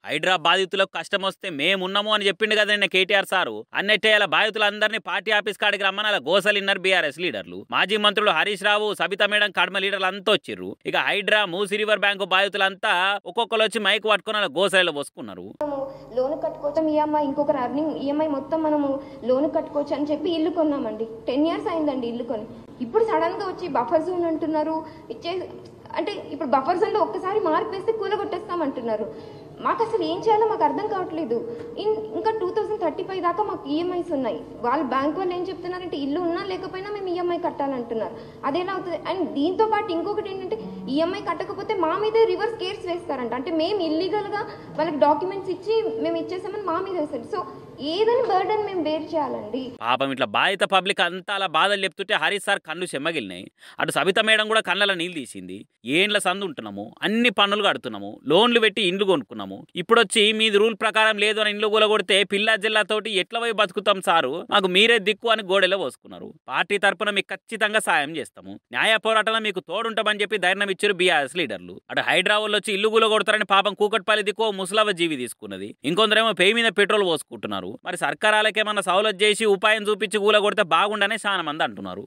హైడ్రా బాధితులకు కష్టం వస్తే మేమున్నాము అని చెప్పిండు కదండి కేటీఆర్ సారు. అన్నట్టే అలా బాధితులందరినీ పార్టీ ఆఫీస్ కాడికి రమ్మని అలా గోసలిన్నారు బీఆర్ఎస్ లీడర్లు. మాజీ మంత్రులు హరీష్ రావు, సబితా మేడం, కడమ లీడర్లు అంతా వచ్చిర్రు. ఇక హైడ్రా, మూసి రివర్ బ్యాంకు బాధితులంతా ఒక్కొక్కరు వచ్చి మైక్ పట్టుకుని అలా గోసలిలో పోసుకున్నారు. లోన్ కట్టుకోవచ్చం, ఈఎంఐ ఇంకొకరు అర్నింగ్ ఈఎంఐ మొత్తం మనము లోన్ కట్టుకోవచ్చు అని చెప్పి ఇల్లు కొన్నామండి. 10 years అయిందండి ఇల్లు కొని. ఇప్పుడు సడన్ గా వచ్చి బఫర్ జోన్ అంటున్నారు. అంటే ఇప్పుడు బఫర్ జోన్ లో ఒక్కసారి మార్పు వేస్తే కూలగొట్టేస్తామంటున్నారు. మాకు అసలు ఏం చేయాలో మాకు అర్థం కావట్లేదు. ఇంకా 2035 దాకా మాకు ఈఎంఐస్ ఉన్నాయి. వాళ్ళు బ్యాంక్ వాళ్ళు ఏం చెప్తున్నారంటే ఇల్లు ఉన్నా లేకపోయినా మేము ఈఎంఐ కట్టాలంటున్నారు. అదేలా అవుతుంది? అండ్ దీంతో పాటు ఇంకొకటి ఏంటంటే ఈఎంఐ కట్టకపోతే మా మీద రివర్స్ కేర్స్ వేస్తారంట. అంటే మేము ఇల్లీగల్గా వాళ్ళకి డాక్యుమెంట్స్ ఇచ్చి మేము ఇచ్చేసామని మా మీద వేస్తారు. సో ఏదని బర్డన్ మేము బేర్ చేయాలండి. పాపం ఇట్లా బాధిత పబ్లిక్ అంతా అలా బాధలు చెప్తుంటే హరీష్ సార్ కళ్ళు చెమ్మగిలినాయి. అటు సబితా మేడం కూడా కళ్ళలో నీళ్ళు తీసింది. ఏండ్ల సందు ఉంటున్నాము, అన్ని పన్నులు కడుతున్నాము, లోన్లు పెట్టి ఇండ్లు కొనుక్కున్నాము. ఇప్పుడు వచ్చి మీది రూల్ ప్రకారం లేదు అని ఇండ్లు కూలగొడితే పిల్లా జిల్లాతోటి ఎట్లా పోయి బతుకుతాం సారు, మాకు మీరే దిక్కు అని గోడెలో పోసుకున్నారు. పార్టీ తరపున మీకు ఖచ్చితంగా సాయం చేస్తాము, న్యాయ పోరాటంలో మీకు తోడుంటామని చెప్పి ధైర్యం ఇచ్చారు బీఆర్ఎస్ లీడర్లు. అటు హైదరాబాద్ వచ్చి ఇల్లు కూలగొడతారని పాపం కూకట్పల్లి దిక్కు ముసలవ జీవి తీసుకున్నది. ఇంకొందరేమో పేయి మీద పెట్రోల్ పోసుకుంటున్నారు. మరి సర్కారాలకేమన్నా సౌలత్ చేసి ఉపాయం చూపించి కూలగొడితే బాగుండనే చాలా మంది అంటున్నారు.